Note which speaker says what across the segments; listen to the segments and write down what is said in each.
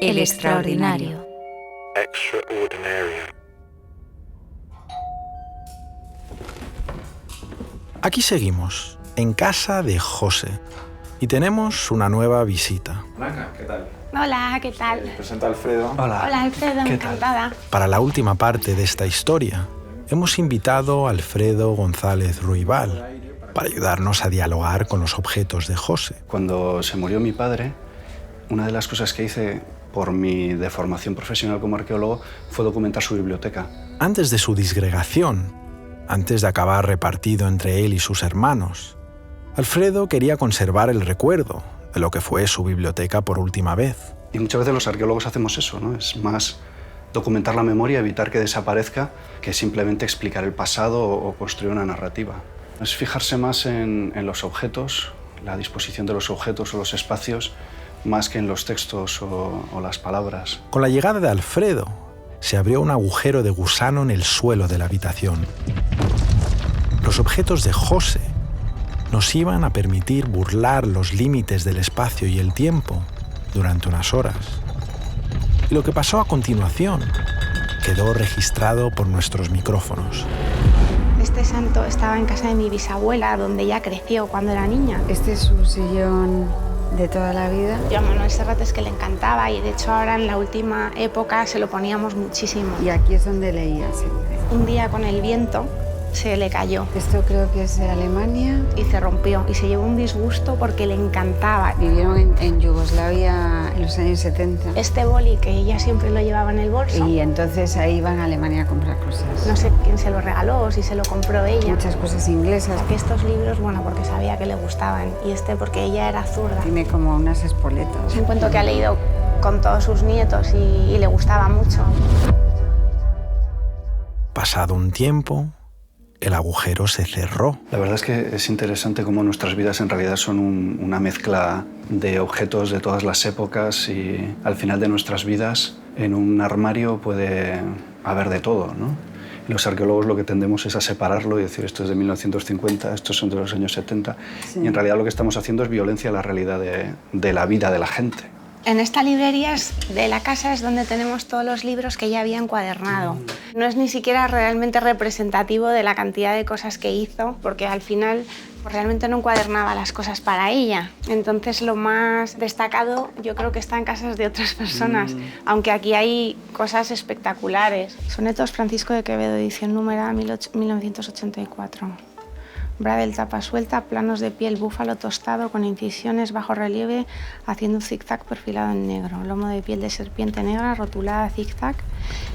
Speaker 1: El extraordinario.
Speaker 2: Extraordinario.
Speaker 3: Aquí seguimos, en casa de José, y tenemos una nueva visita.
Speaker 4: Blanca, ¿qué tal?
Speaker 5: Hola, ¿qué tal?
Speaker 4: Presenta Alfredo.
Speaker 3: Hola.
Speaker 5: Hola, Alfredo,
Speaker 4: ¿Qué
Speaker 5: encantada.
Speaker 3: Para la última parte de esta historia, hemos invitado a Alfredo González Ruibal para ayudarnos a dialogar con los objetos de José.
Speaker 6: Cuando se murió mi padre, una de las cosas que hice por mi deformación profesional como arqueólogo fue documentar su biblioteca.
Speaker 3: Antes de su disgregación, antes de acabar repartido entre él y sus hermanos, Alfredo quería conservar el recuerdo de lo que fue su biblioteca por última vez.
Speaker 6: Y muchas veces los arqueólogos hacemos eso, ¿no? Es más documentar la memoria, evitar que desaparezca, que simplemente explicar el pasado o construir una narrativa. Es fijarse más en los objetos, la disposición de los objetos o los espacios, más que en los textos o las palabras.
Speaker 3: Con la llegada de Alfredo, se abrió un agujero de gusano en el suelo de la habitación. Los objetos de José nos iban a permitir burlar los límites del espacio y el tiempo durante unas horas. Y lo que pasó a continuación quedó registrado por nuestros micrófonos.
Speaker 5: Este santo estaba en casa de mi bisabuela, donde ella creció cuando era niña.
Speaker 1: Este es su sillón de toda la vida.
Speaker 5: Yo a Manuel Serrat es que le encantaba y de hecho ahora en la última época se lo poníamos muchísimo.
Speaker 1: Y aquí es donde leía siempre.
Speaker 5: Un día con el viento se le cayó
Speaker 1: Esto creo que es de Alemania.
Speaker 5: y se rompió y se llevó un disgusto porque le encantaba.
Speaker 1: Vivieron en Yugoslavia en los años 70.
Speaker 5: Este boli que ella siempre lo llevaba en el bolso,
Speaker 1: Y entonces ahí iban a Alemania a comprar cosas.
Speaker 5: no sé quién se lo regaló o si se lo compró ella.
Speaker 1: Muchas cosas inglesas.
Speaker 5: Saqué estos libros, bueno, porque sabía que le gustaban y este porque ella era zurda.
Speaker 1: Tiene como unas espoletas.
Speaker 5: Es un cuento que ha leído con todos sus nietos y le gustaba mucho.
Speaker 3: Pasado un tiempo, el agujero se cerró.
Speaker 6: La verdad es que es interesante cómo nuestras vidas en realidad son una mezcla de objetos de todas las épocas y al final de nuestras vidas en un armario puede haber de todo, ¿no? Y los arqueólogos lo que tendemos es a separarlo y decir esto es de 1950, estos son de los años 70
Speaker 1: Sí.
Speaker 6: y en realidad lo que estamos haciendo es violencia a la realidad de la vida de la gente.
Speaker 5: En esta librería de la casa es donde tenemos todos los libros que ella había encuadernado. No es ni siquiera realmente representativo de la cantidad de cosas que hizo, porque al final pues, realmente no encuadernaba las cosas para ella. Entonces lo más destacado yo creo que está en casas de otras personas, aunque aquí hay cosas espectaculares. Sonetos Francisco de Quevedo, edición numerada 1984. Bradel tapa suelta, planos de piel búfalo tostado con incisiones bajo relieve haciendo un zigzag perfilado en negro. Lomo de piel de serpiente negra rotulada zigzag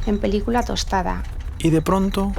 Speaker 5: en película tostada.
Speaker 3: Y de pronto,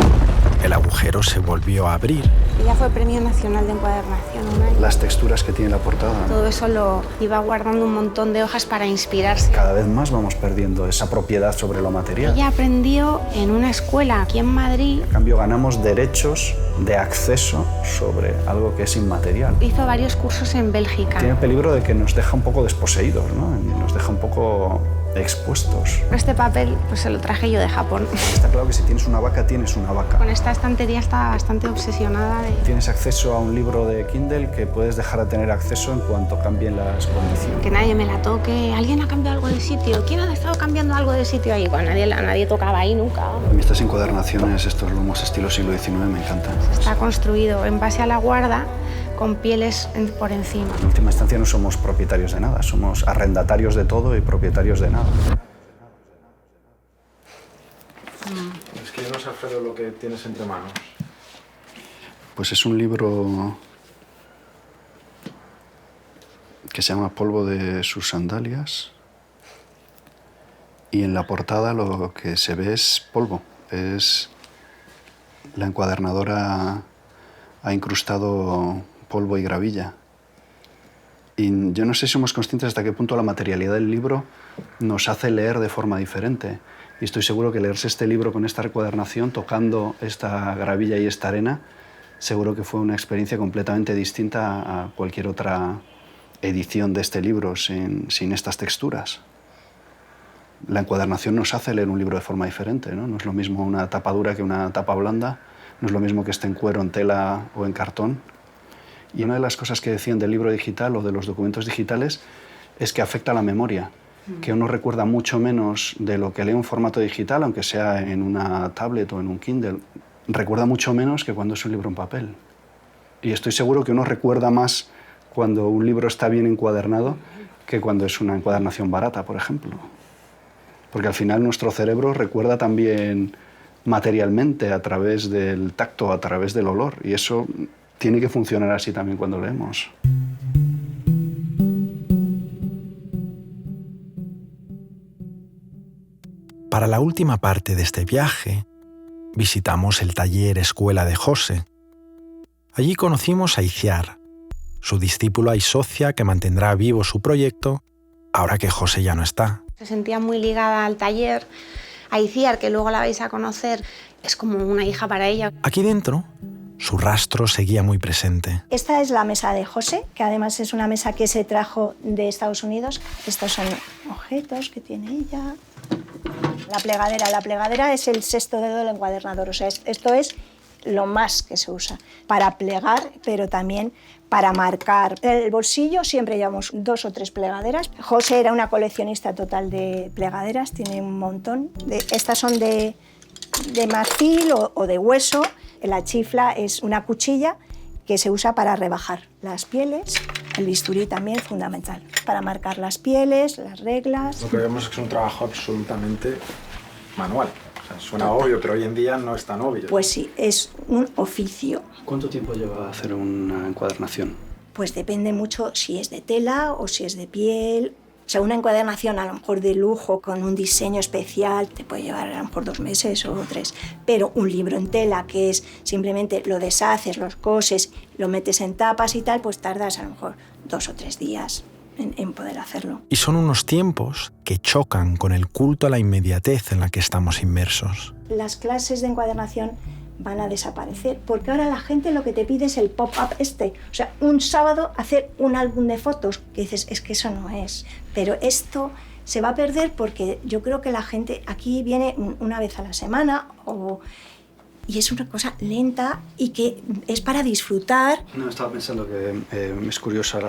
Speaker 3: el agujero se volvió a abrir.
Speaker 5: Ella fue Premio Nacional de Encuadernación un año.
Speaker 6: Las texturas que tiene la portada.
Speaker 5: Todo eso lo iba guardando un montón de hojas para inspirarse.
Speaker 6: Cada vez más vamos perdiendo esa propiedad sobre lo material.
Speaker 5: Ella aprendió en una escuela aquí en Madrid.
Speaker 6: En cambio, ganamos derechos de acceso sobre algo que es inmaterial.
Speaker 5: Hizo varios cursos en Bélgica.
Speaker 6: Tiene el peligro de que nos deja un poco desposeídos, ¿no? Nos deja un poco expuestos.
Speaker 5: Este papel pues se lo traje yo de Japón.
Speaker 6: Está claro que si tienes una vaca, tienes una vaca.
Speaker 5: Con esta estantería estaba bastante obsesionada.
Speaker 6: Tienes acceso a un libro de Kindle que puedes dejar de tener acceso en cuanto cambien las condiciones.
Speaker 5: Que nadie me la toque. ¿Alguien ha cambiado algo de sitio? ¿Quién ha estado cambiando algo de sitio ahí? Bueno, nadie tocaba ahí nunca.
Speaker 6: A mí estas encuadernaciones, estos lomos estilo siglo XIX me encantan.
Speaker 5: Está construido en base a la guarda con pieles por encima.
Speaker 6: En última instancia no somos propietarios de nada, somos arrendatarios de todo y propietarios de nada.
Speaker 4: Escríbenos, Alfredo, lo que tienes entre manos.
Speaker 6: Pues es un libro que se llama Polvo de sus sandalias y en la portada lo que se ve es polvo. La encuadernadora ha incrustado polvo y gravilla. Y yo no sé si somos conscientes hasta qué punto la materialidad del libro nos hace leer de forma diferente. Y estoy seguro que leerse este libro con esta recuadernación, tocando esta gravilla y esta arena, seguro que fue una experiencia completamente distinta a cualquier otra edición de este libro sin estas texturas. La encuadernación nos hace leer un libro de forma diferente, ¿no? No es lo mismo una tapa dura que una tapa blanda, no es lo mismo que esté en cuero, en tela o en cartón. Y una de las cosas que decían del libro digital o de los documentos digitales es que afecta a la memoria. que uno recuerda mucho menos de lo que lee en formato digital, aunque sea en una tablet o en un Kindle, recuerda mucho menos que cuando es un libro en papel. Y estoy seguro que uno recuerda más cuando un libro está bien encuadernado que cuando es una encuadernación barata, por ejemplo. Porque al final nuestro cerebro recuerda también materialmente, a través del tacto, a través del olor, y eso tiene que funcionar así también cuando leemos.
Speaker 3: Para la última parte de este viaje, visitamos el taller Escuela de José. Allí conocimos a Itziar, su discípula y socia que mantendrá vivo su proyecto ahora que José ya no está.
Speaker 5: Se sentía muy ligada al taller, a Itziar, que luego la vais a conocer, es como una hija para ella.
Speaker 3: Aquí dentro, su rastro seguía muy presente.
Speaker 7: Esta es la mesa de José, que además es una mesa que se trajo de Estados Unidos. Estos son objetos que tiene ella. La plegadera es el sexto dedo del encuadernador, o sea, esto es lo más que se usa para plegar, pero también para marcar. En el bolsillo siempre llevamos 2 o 3 plegaderas. José era una coleccionista total de plegaderas, tiene un montón. Estas son de marfil o de hueso. La chifla es una cuchilla que se usa para rebajar las pieles. El bisturí también, fundamental, para marcar las pieles, las reglas.
Speaker 4: Lo que vemos es que es un trabajo absolutamente manual. O sea, suena obvio, pero hoy en día no es tan obvio.
Speaker 7: Pues sí, es un oficio.
Speaker 6: ¿Cuánto tiempo lleva hacer una encuadernación?
Speaker 7: Pues depende mucho si es de tela o si es de piel. O sea, una encuadernación a lo mejor de lujo con un diseño especial te puede llevar a lo mejor 2 meses o 3. Pero un libro en tela que es simplemente lo deshaces, los coses, lo metes en tapas y tal, pues tardas a lo mejor 2 o 3 días en poder hacerlo.
Speaker 3: Y son unos tiempos que chocan con el culto a la inmediatez en la que estamos inmersos.
Speaker 7: Las clases de encuadernación van a desaparecer, porque ahora la gente lo que te pide es el pop-up o sea, un sábado hacer un álbum de fotos, que dices, es que eso no es. Pero esto se va a perder porque yo creo que la gente aquí viene una vez a la semana y es una cosa lenta y que es para disfrutar.
Speaker 6: No, estaba pensando que es curiosa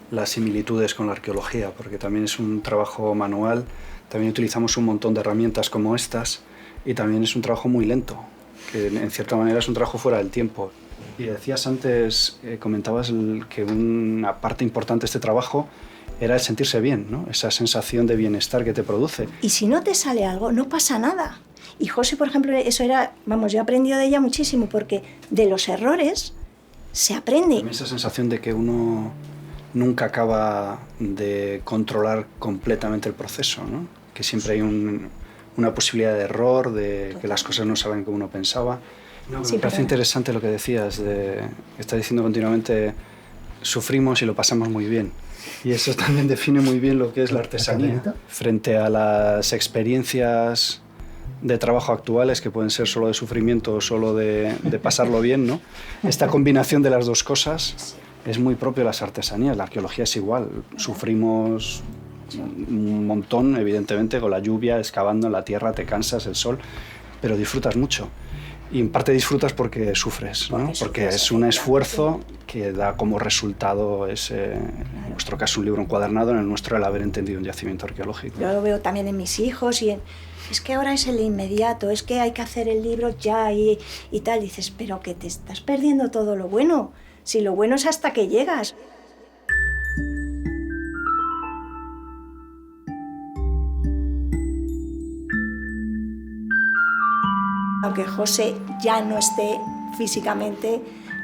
Speaker 6: las similitudes con la arqueología, porque también es un trabajo manual, también utilizamos un montón de herramientas como estas, y también es un trabajo muy lento, que en cierta manera es un trabajo fuera del tiempo. Y decías antes, comentabas que una parte importante de este trabajo era el sentirse bien, ¿no? Esa sensación de bienestar que te produce.
Speaker 7: Y si no te sale algo, no pasa nada. Y José, por ejemplo, eso era, yo he aprendido de ella muchísimo, porque de los errores se aprende.
Speaker 6: También esa sensación de que uno nunca acaba de controlar completamente el proceso, ¿no? Que siempre hay una posibilidad de error, de que las cosas no salen como uno pensaba. No, sí, me parece interesante lo que decías, que estás diciendo continuamente, sufrimos y lo pasamos muy bien. Y eso también define muy bien lo que es la artesanía. Frente a las experiencias de trabajo actuales, que pueden ser solo de sufrimiento o solo de pasarlo bien, ¿no? Esta combinación de las dos cosas es muy propia de las artesanías. La arqueología es igual. Sufrimos un montón, evidentemente, con la lluvia, excavando en la tierra, te cansas, el sol, pero disfrutas mucho. Y en parte disfrutas porque sufres, ¿no? Porque es un esfuerzo que da como resultado, en nuestro caso, un libro encuadernado, en el nuestro, el haber entendido un yacimiento arqueológico.
Speaker 7: Yo lo veo también en mis hijos es que ahora es el inmediato, es que hay que hacer el libro ya y tal. Dices, pero que te estás perdiendo todo lo bueno, si lo bueno es hasta que llegas. Aunque José ya no esté físicamente,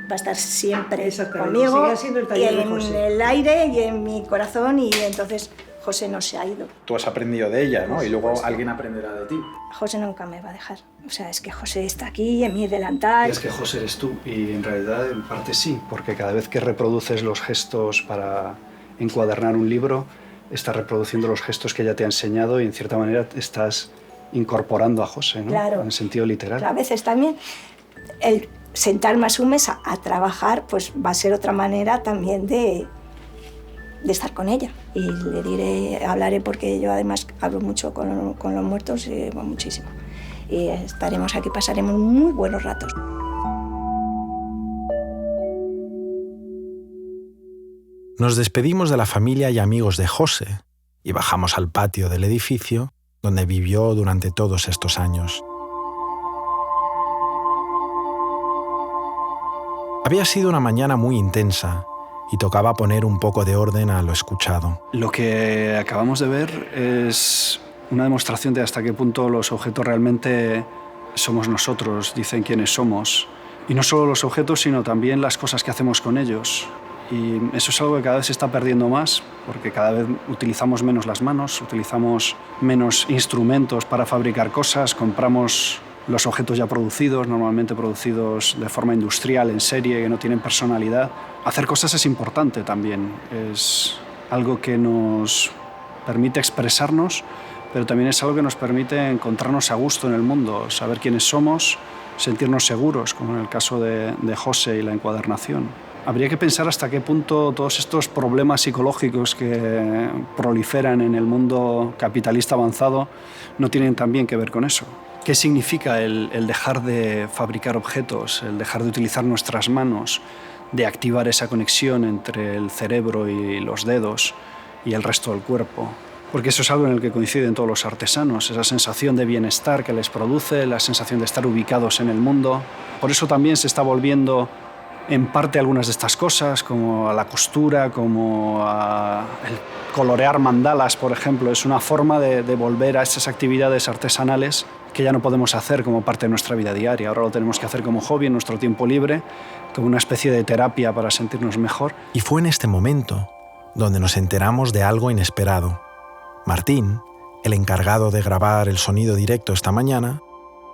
Speaker 7: va a estar siempre conmigo, y en el aire y en mi corazón, y entonces José no se ha ido.
Speaker 4: Tú has aprendido de ella, ¿no? Y luego alguien aprenderá de ti.
Speaker 7: José nunca me va a dejar. O sea, es que José está aquí, en mi delantal.
Speaker 6: Y es que José eres tú, y en realidad en parte sí, porque cada vez que reproduces los gestos para encuadernar un libro, estás reproduciendo los gestos que ella te ha enseñado y en cierta manera estás incorporando a José, ¿no?
Speaker 7: Claro.
Speaker 6: En el sentido literal.
Speaker 7: A veces también el sentarme a su mesa a trabajar, pues va a ser otra manera también de estar con ella. Y le hablaré, porque yo además hablo mucho con los muertos, muchísimo. Y estaremos aquí, pasaremos muy buenos ratos.
Speaker 3: Nos despedimos de la familia y amigos de José y bajamos al patio del edificio donde vivió durante todos estos años. Había sido una mañana muy intensa y tocaba poner un poco de orden a lo escuchado.
Speaker 6: Lo que acabamos de ver es una demostración de hasta qué punto los objetos realmente somos nosotros, dicen quiénes somos. Y no solo los objetos, sino también las cosas que hacemos con ellos. Y eso es algo que cada vez se está perdiendo más, porque cada vez utilizamos menos las manos, utilizamos menos instrumentos para fabricar cosas, compramos los objetos ya producidos, normalmente producidos de forma industrial, en serie, que no tienen personalidad. Hacer cosas es importante también, es algo que nos permite expresarnos, pero también es algo que nos permite encontrarnos a gusto en el mundo, saber quiénes somos, sentirnos seguros, como en el caso de José y la encuadernación. Habría que pensar hasta qué punto todos estos problemas psicológicos que proliferan en el mundo capitalista avanzado no tienen también que ver con eso. ¿Qué significa el dejar de fabricar objetos, el dejar de utilizar nuestras manos, de activar esa conexión entre el cerebro y los dedos y el resto del cuerpo? Porque eso es algo en el que coinciden todos los artesanos, esa sensación de bienestar que les produce, la sensación de estar ubicados en el mundo. Por eso también se está volviendo en parte algunas de estas cosas, como a la costura, como a el colorear mandalas, por ejemplo, es una forma de volver a esas actividades artesanales que ya no podemos hacer como parte de nuestra vida diaria. Ahora lo tenemos que hacer como hobby en nuestro tiempo libre, como una especie de terapia para sentirnos mejor.
Speaker 3: Y fue en este momento donde nos enteramos de algo inesperado. Martín, el encargado de grabar el sonido directo esta mañana,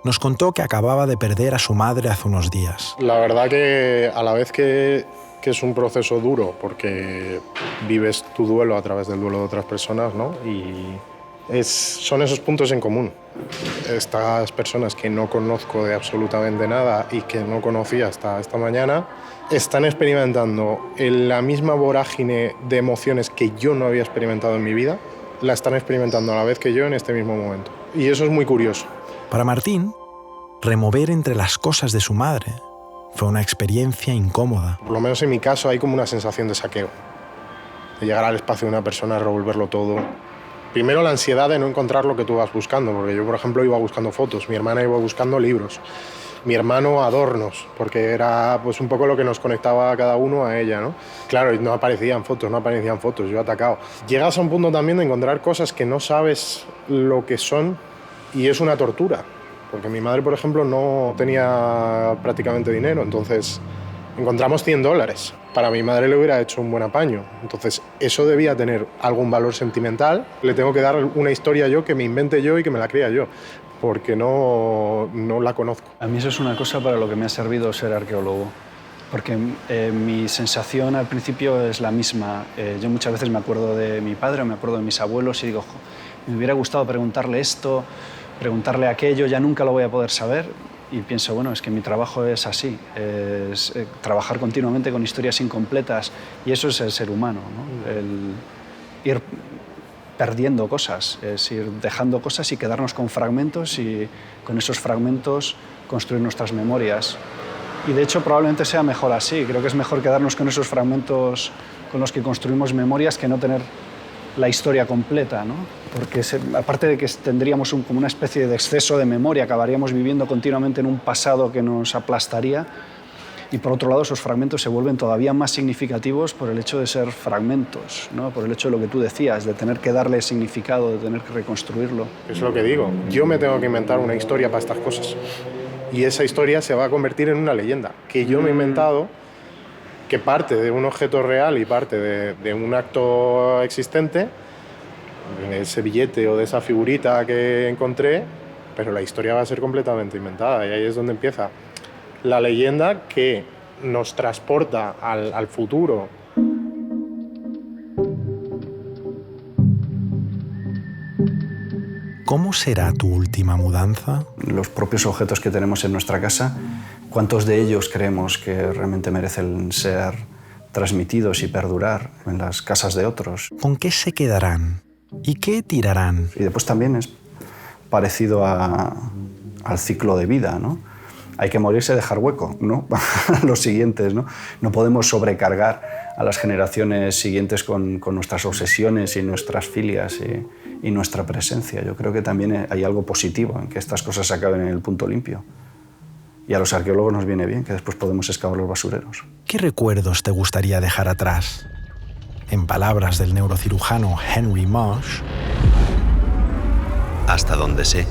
Speaker 3: nos contó que acababa de perder a su madre hace unos días.
Speaker 2: La verdad que a la vez que es un proceso duro, porque vives tu duelo a través del duelo de otras personas, ¿no? Y son esos puntos en común. Estas personas que no conozco de absolutamente nada y que no conocía hasta esta mañana, están experimentando en la misma vorágine de emociones que yo no había experimentado en mi vida, la están experimentando a la vez que yo en este mismo momento. Y eso es muy curioso.
Speaker 3: Para Martín, remover entre las cosas de su madre fue una experiencia incómoda.
Speaker 2: Por lo menos en mi caso hay como una sensación de saqueo, de llegar al espacio de una persona, revolverlo todo. Primero la ansiedad de no encontrar lo que tú vas buscando, porque yo, por ejemplo, iba buscando fotos, mi hermana iba buscando libros, mi hermano adornos, porque era pues un poco lo que nos conectaba a cada uno a ella, ¿no? Claro, no aparecían fotos, yo atacado. Llegas a un punto también de encontrar cosas que no sabes lo que son y es una tortura, porque mi madre, por ejemplo, no tenía prácticamente dinero, entonces encontramos $100. Para mi madre le hubiera hecho un buen apaño, entonces eso debía tener algún valor sentimental. Le tengo que dar una historia yo, que me invente yo y que me la crea yo, porque no la conozco.
Speaker 6: A mí eso es una cosa para lo que me ha servido ser arqueólogo, porque mi sensación al principio es la misma. Yo muchas veces me acuerdo de mi padre, me acuerdo de mis abuelos y digo, me hubiera gustado preguntarle esto, preguntarle aquello, ya nunca lo voy a poder saber. Y pienso, bueno, es que mi trabajo es así, es trabajar continuamente con historias incompletas, y eso es el ser humano, ¿no? El ir perdiendo cosas, es ir dejando cosas y quedarnos con fragmentos y con esos fragmentos construir nuestras memorias. Y de hecho probablemente sea mejor así, creo que es mejor quedarnos con esos fragmentos con los que construimos memorias que no tener la historia completa, ¿no? Porque aparte de que tendríamos como una especie de exceso de memoria, acabaríamos viviendo continuamente en un pasado que nos aplastaría, y por otro lado esos fragmentos se vuelven todavía más significativos por el hecho de ser fragmentos, ¿no? Por el hecho de lo que tú decías, de tener que darle significado, de tener que reconstruirlo.
Speaker 2: Es lo que digo, yo me tengo que inventar una historia para estas cosas, y esa historia se va a convertir en una leyenda que yo me he inventado, que parte de un objeto real y parte de un acto existente, de ese billete o de esa figurita que encontré, pero la historia va a ser completamente inventada, y ahí es donde empieza la leyenda que nos transporta al futuro.
Speaker 3: ¿Cómo será tu última mudanza?
Speaker 6: Los propios objetos que tenemos en nuestra casa, ¿cuántos de ellos creemos que realmente merecen ser transmitidos y perdurar en las casas de otros?
Speaker 3: ¿Con qué se quedarán? ¿Y qué tirarán?
Speaker 6: Y después también es parecido al ciclo de vida, ¿no? Hay que morirse y dejar hueco, ¿no? Los siguientes, ¿no? No podemos sobrecargar a las generaciones siguientes con nuestras obsesiones y nuestras filias y nuestra presencia. Yo creo que también hay algo positivo en que estas cosas se acaben en el punto limpio. Y a los arqueólogos nos viene bien, que después podemos excavar los basureros.
Speaker 3: ¿Qué recuerdos te gustaría dejar atrás? En palabras del neurocirujano Henry Mosh,
Speaker 8: hasta donde sé,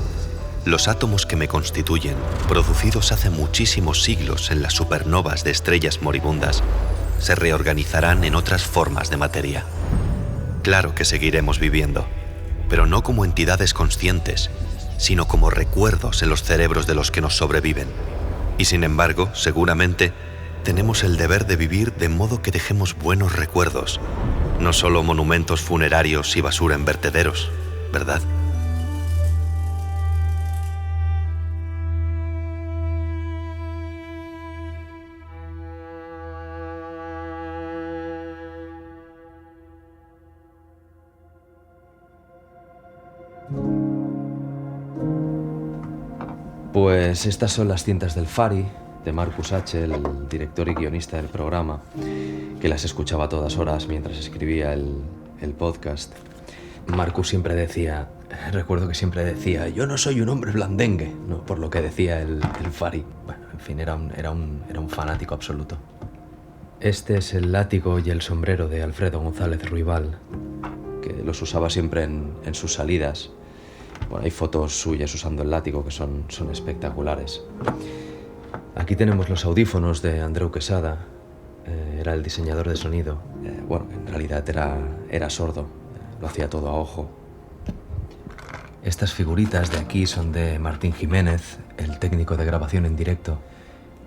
Speaker 8: los átomos que me constituyen, producidos hace muchísimos siglos en las supernovas de estrellas moribundas, se reorganizarán en otras formas de materia. Claro que seguiremos viviendo, pero no como entidades conscientes, sino como recuerdos en los cerebros de los que nos sobreviven. Y sin embargo, seguramente, tenemos el deber de vivir de modo que dejemos buenos recuerdos, no solo monumentos funerarios y basura en vertederos, ¿verdad?
Speaker 9: Pues estas son las cintas del Fari, de Marcus H., el director y guionista del programa, que las escuchaba a todas horas mientras escribía el podcast. Marcus siempre decía, recuerdo que siempre decía, yo no soy un hombre blandengue, ¿no? Por lo que decía el Fari. Bueno, en fin, era un fanático absoluto. Este es el látigo y el sombrero de Alfredo González Ruibal, que los usaba siempre en sus salidas. Bueno, hay fotos suyas usando el látigo que son espectaculares. Aquí tenemos los audífonos de Andreu Quesada. Era el diseñador de sonido. Bueno, en realidad era sordo. Lo hacía todo a ojo. Estas figuritas de aquí son de Martín Jiménez, el técnico de grabación en directo,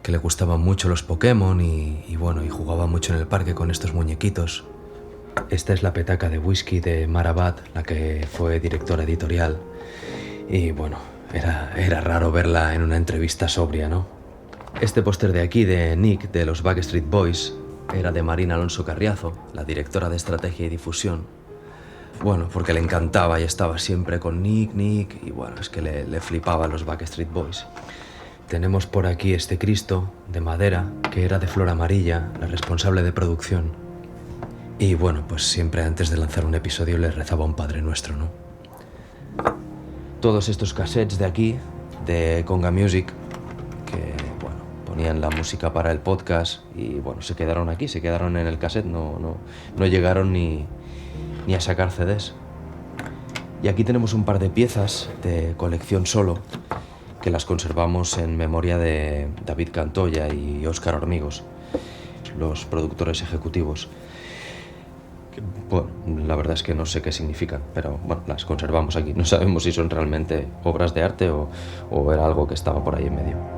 Speaker 9: que le gustaban mucho los Pokémon y jugaba mucho en el parque con estos muñequitos. Esta es la petaca de whisky de Marabat, la que fue directora editorial. Y bueno, era raro verla en una entrevista sobria, ¿no? Este póster de aquí, de Nick, de los Backstreet Boys, era de Marina Alonso Carriazo, la directora de estrategia y difusión. Bueno, porque le encantaba y estaba siempre con Nick, y bueno, es que le flipaban los Backstreet Boys. Tenemos por aquí este Cristo, de madera, que era de Flor Amarilla, la responsable de producción. Y bueno, pues siempre antes de lanzar un episodio le rezaba un Padre Nuestro, ¿no? Todos estos cassettes de aquí, de Conga Music, que bueno, ponían la música para el podcast y bueno, se quedaron aquí, se quedaron en el cassette, no llegaron ni a sacar CDs. Y aquí tenemos un par de piezas de colección solo, que las conservamos en memoria de David Cantoya y Óscar Hormigos, los productores ejecutivos. Bueno, la verdad es que no sé qué significan, pero bueno, las conservamos aquí. No sabemos si son realmente obras de arte o era algo que estaba por ahí en medio.